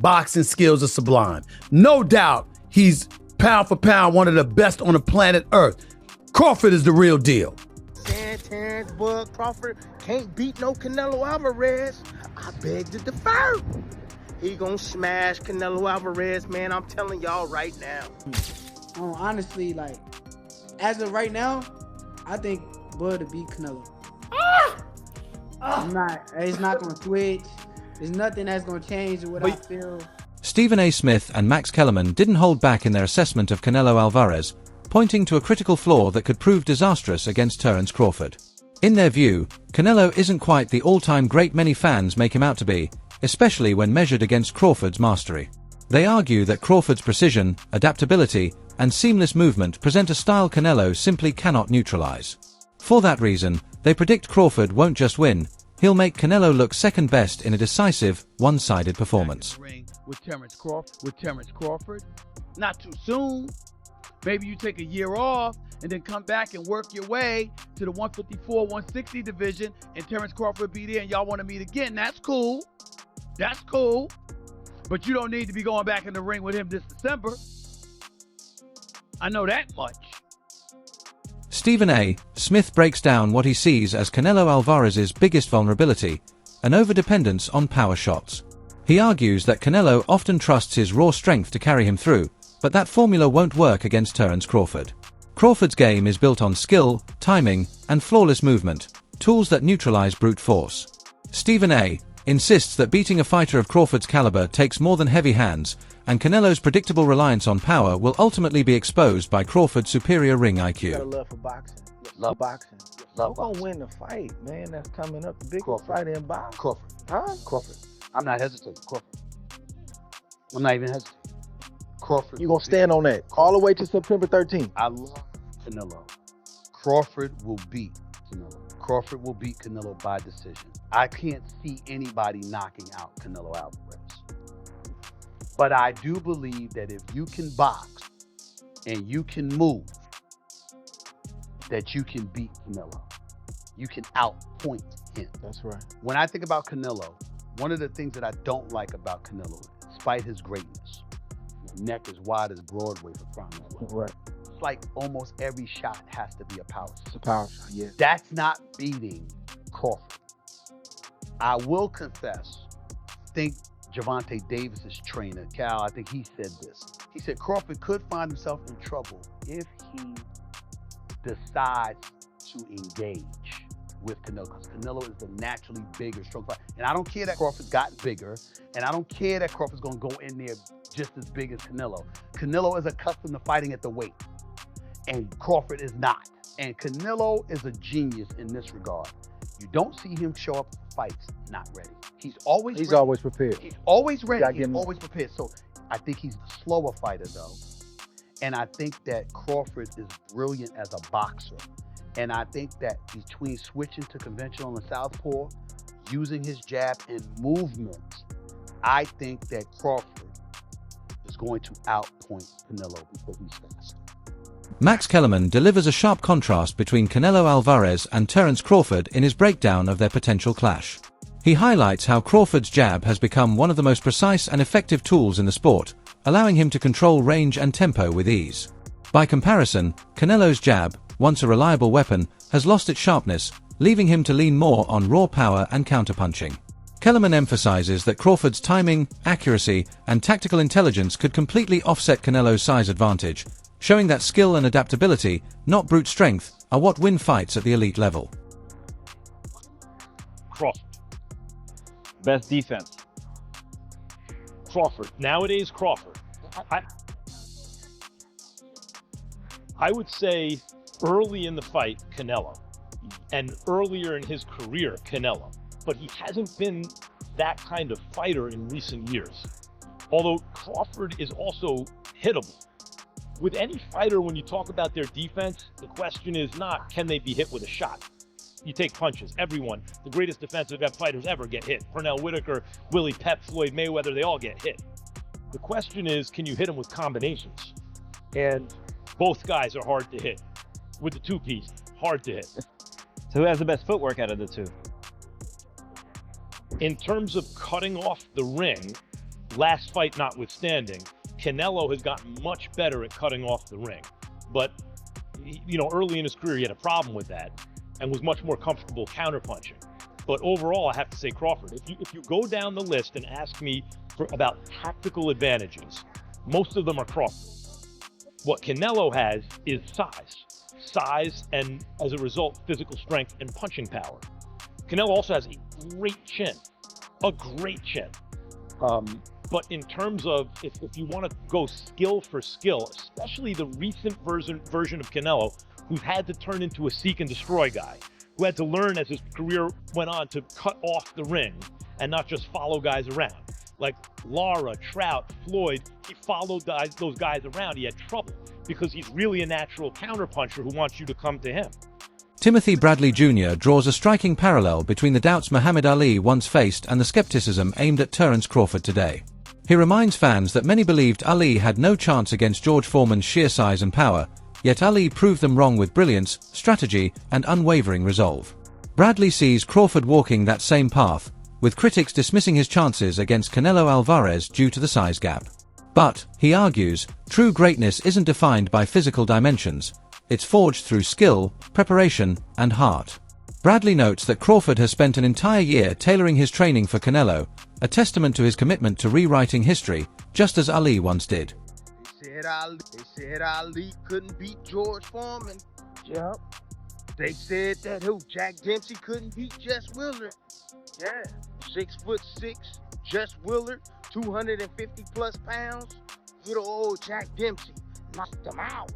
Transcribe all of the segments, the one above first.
boxing skills are sublime. No doubt he's pound for pound one of the best on the planet Earth. Crawford is the real deal. Terence Bud Crawford can't beat no Canelo Alvarez. I beg to differ. He gonna smash Canelo Alvarez, man. I'm telling y'all right now. Honestly, like, as of right now, I think Bud to beat Canelo. It's not gonna switch. There's nothing that's gonna change what I feel. StephenASmith and Max Kellerman didn't hold back in their assessment of Canelo Alvarez, pointing to a critical flaw that could prove disastrous against Terence Crawford. In their view, Canelo isn't quite the all-time great many fans make him out to be, especially when measured against Crawford's mastery. They argue that Crawford's precision, adaptability, and seamless movement present a style Canelo simply cannot neutralize. For that reason, they predict Crawford won't just win, he'll make Canelo look second best in a decisive, one-sided performance. With Terence Crawford, not too soon. Maybe you take a year off and then come back and work your way to the 154, 160 division, and Terence Crawford be there and y'all want to meet again. That's cool. That's cool. But you don't need to be going back in the ring with him this December. I know that much. StephenASmith breaks down what he sees as Canelo Alvarez's biggest vulnerability, an overdependence on power shots. He argues that Canelo often trusts his raw strength to carry him through, but that formula won't work against Terence Crawford. Crawford's game is built on skill, timing, and flawless movement, tools that neutralize brute force. Stephen insists that beating a fighter of Crawford's caliber takes more than heavy hands, and Canelo's predictable reliance on power will ultimately be exposed by Crawford's superior ring IQ. You got a love for boxing. Love boxing. Who's gonna win the fight, man? That's coming up. The biggest fight in boxing. Crawford. Huh? Crawford. I'm not hesitating. Crawford. I'm not even hesitating. Crawford. You gonna stand on that all the way to September 13th? I love Canelo. Crawford will beat Canelo. Crawford will beat Canelo by decision. I can't see anybody knocking out Canelo Alvarez. But I do believe that if you can box and you can move, that you can beat Canelo. You can outpoint him. That's right. When I think about Canelo, one of the things that I don't like about Canelo, despite his greatness, his neck is wide as Broadway for crying out loud. Right. It's like almost every shot has to be a power shot. It's a power shot, yeah. That's not beating Crawford. I will confess, think Gervonta Davis's trainer, Cal, I think he said this. He said Crawford could find himself in trouble if he decides to engage with Canelo, because Canelo is the naturally bigger, strong fighter. And I don't care that Crawford's gotten bigger, and I don't care that Crawford's gonna go in there just as big as Canelo. Canelo is accustomed to fighting at the weight, and Crawford is not. And Canelo is a genius in this regard. You don't see him show up for fights not ready. He's always prepared. He's always ready. He's always prepared. So I think he's the slower fighter, though. And I think that Crawford is brilliant as a boxer. And I think that between switching to conventional and southpaw, using his jab and movement, I think that Crawford is going to outpoint Canelo because he's fast. Max Kellerman delivers a sharp contrast between Canelo Alvarez and Terence Crawford in his breakdown of their potential clash. He highlights how Crawford's jab has become one of the most precise and effective tools in the sport, allowing him to control range and tempo with ease. By comparison, Canelo's jab, once a reliable weapon, has lost its sharpness, leaving him to lean more on raw power and counterpunching. Kellerman emphasizes that Crawford's timing, accuracy, and tactical intelligence could completely offset Canelo's size advantage, showing that skill and adaptability, not brute strength, are what win fights at the elite level. Crawford. Best defense. Crawford. Nowadays, Crawford. I would say early in the fight, Canelo. And earlier in his career, Canelo. But he hasn't been that kind of fighter in recent years. Although Crawford is also hittable. With any fighter, when you talk about their defense, the question is not, can they be hit with a shot? You take punches. Everyone, the greatest defensive fighters ever get hit. Pernell Whitaker, Willie Pep, Floyd Mayweather, they all get hit. The question is, can you hit them with combinations? And both guys are hard to hit. With the two-piece, hard to hit. So who has the best footwork out of the two? In terms of cutting off the ring, last fight notwithstanding, Canelo has gotten much better at cutting off the ring. But, you know, early in his career, he had a problem with that and was much more comfortable counterpunching. But overall, I have to say Crawford. If you go down the list and ask me about tactical advantages, most of them are Crawford. What Canelo has is size, and as a result, physical strength and punching power. Canelo also has a great chin. But in terms of, if you want to go skill for skill, especially the recent version of Canelo, who's had to turn into a seek and destroy guy, who had to learn as his career went on to cut off the ring and not just follow guys around. Like Lara, Trout, Floyd, he followed those guys around. He had trouble because he's really a natural counterpuncher who wants you to come to him. Timothy Bradley Jr. draws a striking parallel between the doubts Muhammad Ali once faced and the skepticism aimed at Terence Crawford today. He reminds fans that many believed Ali had no chance against George Foreman's sheer size and power, yet Ali proved them wrong with brilliance, strategy, and unwavering resolve. Bradley sees Crawford walking that same path, with critics dismissing his chances against Canelo Alvarez due to the size gap. But, he argues, true greatness isn't defined by physical dimensions. It's forged through skill, preparation, and heart. Bradley notes that Crawford has spent an entire year tailoring his training for Canelo, a testament to his commitment to rewriting history, just as Ali once did. They said Ali couldn't beat George Foreman. Yep. They said that Jack Dempsey couldn't beat Jess Willard. Yeah. 6'6", Jess Willard, 250 plus pounds. Good old Jack Dempsey knocked them out.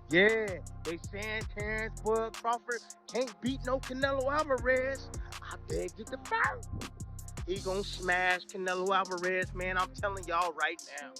Yeah, they saying Terence Crawford can't beat no Canelo Alvarez. I beg to differ. He gonna smash Canelo Alvarez, man. I'm telling y'all right now.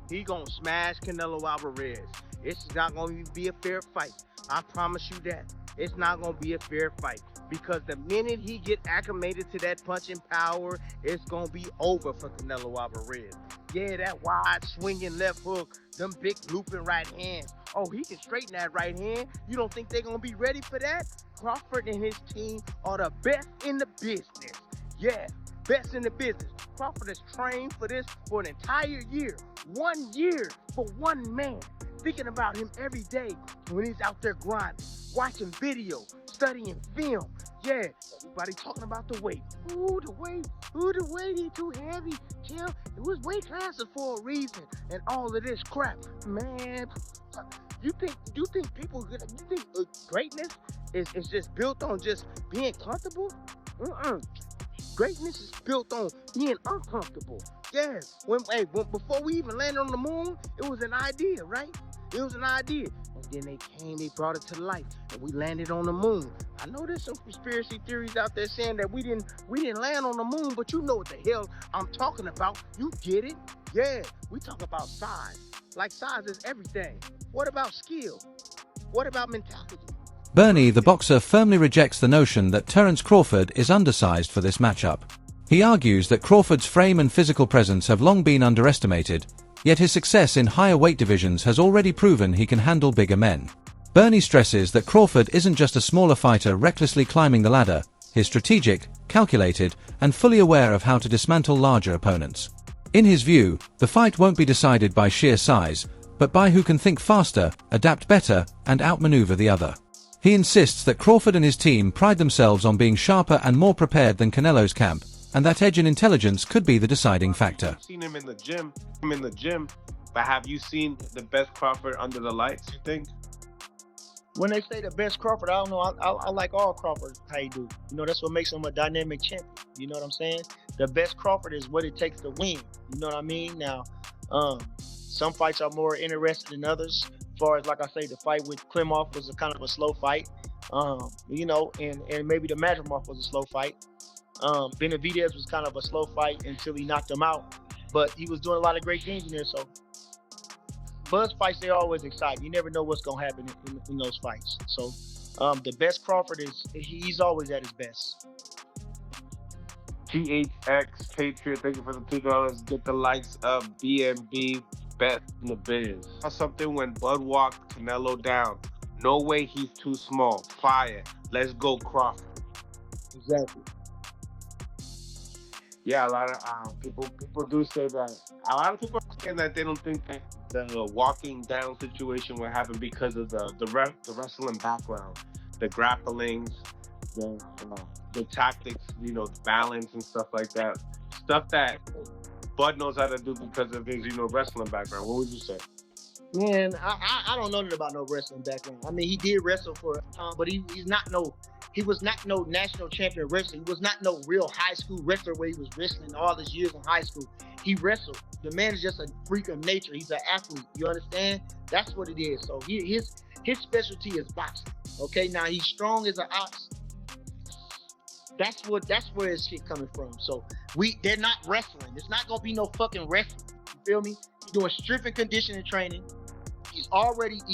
He gonna smash Canelo Alvarez. It's not gonna be a fair fight. I promise you that. It's not gonna be a fair fight. Because the minute he get acclimated to that punching power, it's gonna be over for Canelo Alvarez. Yeah, that wide swinging left hook, them big looping right hands. Oh, he can straighten that right hand. You don't think they're gonna be ready for that? Crawford and his team are the best in the business. Yeah, best in the business. Crawford has trained for this for an entire year. 1 year for one man. Thinking about him every day when he's out there grinding, watching video, studying film. Yeah, everybody talking about the weight. Ooh, the weight. Ooh, the weight, he too heavy. Chill. It was weight classes for a reason. And all of this crap. Man, you think greatness is just built on just being comfortable? Greatness is built on being uncomfortable. Yeah, before we even landed on the moon, it was an idea, right? It was an idea. And then they brought it to life, and we landed on the moon. I know there's some conspiracy theories out there saying that we didn't land on the moon, but you know what the hell I'm talking about. You get it? Yeah, we talk about size. Like size is everything. What about skill? What about mentality? Bernie, the boxer, firmly rejects the notion that Terence Crawford is undersized for this matchup. He argues that Crawford's frame and physical presence have long been underestimated, yet his success in higher weight divisions has already proven he can handle bigger men. Bernie stresses that Crawford isn't just a smaller fighter recklessly climbing the ladder, he's strategic, calculated, and fully aware of how to dismantle larger opponents. In his view, the fight won't be decided by sheer size, but by who can think faster, adapt better, and outmaneuver the other. He insists that Crawford and his team pride themselves on being sharper and more prepared than Canelo's camp, and that edge in intelligence could be the deciding factor. I've seen him in the gym, but have you seen the best Crawford under the lights, you think? When they say the best Crawford, I don't know. I like all Crawfords, how you do. You know, that's what makes him a dynamic champion. You know what I'm saying? The best Crawford is what it takes to win. You know what I mean? Now, some fights are more interesting than others. As far as, like I say, the fight with Klimov was a kind of a slow fight. You know, and maybe the Madrimov was a slow fight. Benavidez was kind of a slow fight until he knocked him out. But he was doing a lot of great things in there, so buzz fights, they're always exciting. You never know what's going to happen in those fights. So the best Crawford he's always at his best. GHX Patriot, thank you for the $2. Get the likes of BMB, best in the biz. Something when Bud walked Canelo down. No way he's too small. Fire. Let's go, Crawford. Exactly. Yeah, a lot of people do say that. A lot of people are saying that they don't think that the walking down situation will happen because of the wrestling background, the grapplings, the tactics, the balance and stuff like that. Stuff that Bud knows how to do because of his wrestling background. What would you say? Man, I don't know nothing about no wrestling background. I mean, he did wrestle for a time, but he was not no national champion wrestler. He was not no real high school wrestler where he was wrestling all his years in high school. He wrestled. The man is just a freak of nature. He's an athlete. You understand? That's what it is. So his specialty is boxing. Okay, now he's strong as an ox. That's where his shit coming from. So they're not wrestling. It's not gonna be no fucking wrestling. You feel me? He's doing strength and conditioning training. He's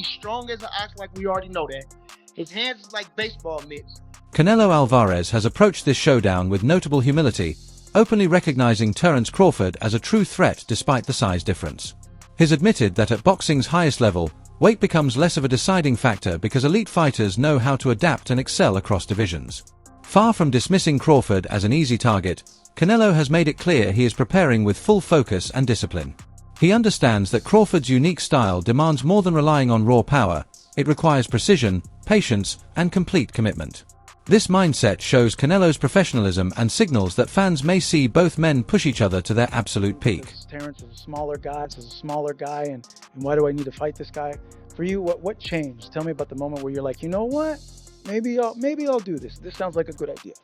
strong as an ox, like we already know that. His hands is like baseball mitts. Canelo Alvarez has approached this showdown with notable humility, openly recognizing Terence Crawford as a true threat despite the size difference. He's admitted that at boxing's highest level, weight becomes less of a deciding factor because elite fighters know how to adapt and excel across divisions. Far from dismissing Crawford as an easy target, Canelo has made it clear he is preparing with full focus and discipline. He understands that Crawford's unique style demands more than relying on raw power. It requires precision, patience, and complete commitment. This mindset shows Canelo's professionalism and signals that fans may see both men push each other to their absolute peak. Terence is a smaller guy, and why do I need to fight this guy? For you, what changed? Tell me about the moment where you're like, you know what? Maybe I'll do this. This sounds like a good idea.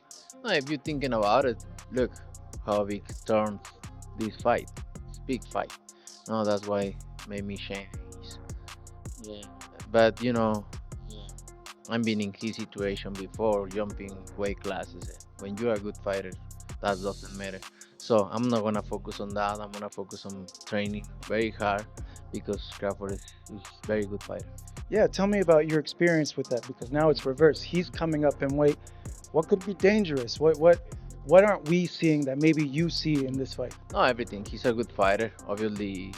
No, if you're thinking about it, look how big turns this fight. It's a big fight. No, that's why made me change. Yeah, but I've been in his situation before, jumping weight classes. When you're a good fighter, that doesn't matter. So I'm not gonna focus on that. I'm gonna focus on training very hard because Crawford is a very good fighter. Yeah, tell me about your experience with that, because now it's reversed. He's coming up in weight. What could be dangerous? What aren't we seeing that maybe you see in this fight? No, everything. He's a good fighter. Obviously,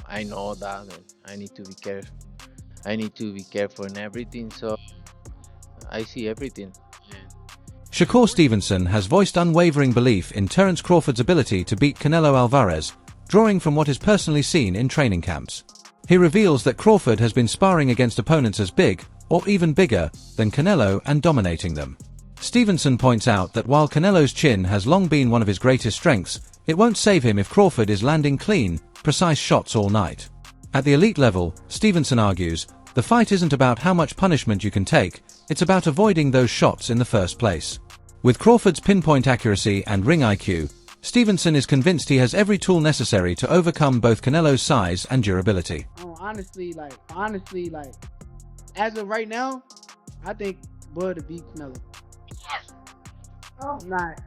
I know that, and I need to be careful. I need to be careful in everything. So I see everything. Shakur Stevenson has voiced unwavering belief in Terence Crawford's ability to beat Canelo Alvarez, drawing from what is personally seen in training camps. He reveals that Crawford has been sparring against opponents as big, or even bigger, than Canelo and dominating them. Stevenson points out that while Canelo's chin has long been one of his greatest strengths, it won't save him if Crawford is landing clean, precise shots all night. At the elite level, Stevenson argues, the fight isn't about how much punishment you can take, it's about avoiding those shots in the first place. With Crawford's pinpoint accuracy and ring IQ, Stevenson is convinced he has every tool necessary to overcome both Canelo's size and durability. Honestly, as of right now, I think Bud to beat Canelo.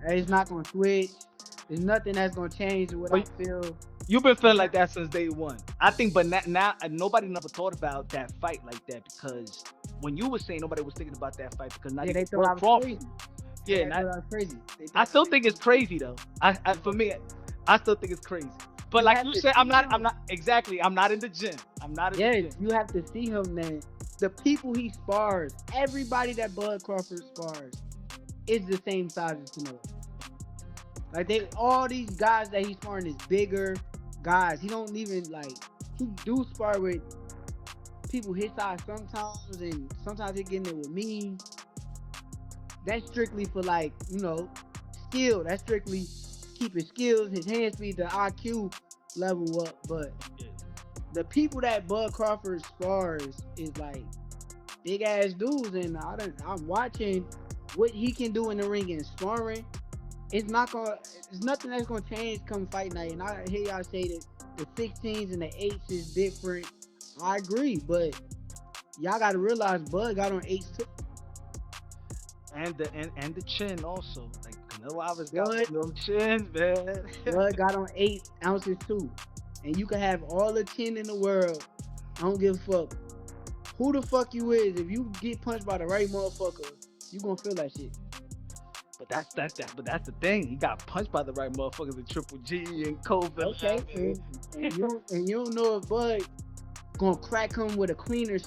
It's not gonna switch. There's nothing that's gonna change what I feel. You've been feeling like that since day one. I think, but now nobody never thought about that fight like that, because when you were saying nobody was thinking about that fight because now they thought I was crazy. Yeah, I was crazy. I still think it's crazy though. For me, I still think it's crazy. But like you said, I'm not in the gym. You have to see him, man. The people he spars, everybody that Bud Crawford spars, is the same size as Canelo. Like all these guys that he's sparring is bigger guys. He don't even he do spar with people his size sometimes, and sometimes he getting it with me. That's strictly for skill. That's strictly keep his skills, his hand speed, the IQ level up. But the people that Bud Crawford spars is big ass dudes, and I'm watching what he can do in the ring and sparring. It's nothing that's gonna change come fight night. And I hear y'all say that the 16s and the 8s is different. I agree, but y'all gotta realize Bud got on 8s too. And the chin also. Like Canelo Alvarez got them chins, man. Bud got on 8 ounces too. And you can have all the chin in the world. I don't give a fuck who the fuck you is. If you get punched by the right motherfucker, you gonna feel that shit. But that's the thing. He got punched by the right motherfuckers in Triple G and Kobe. Okay, and you don't know if Bud gonna crack him with a cleaner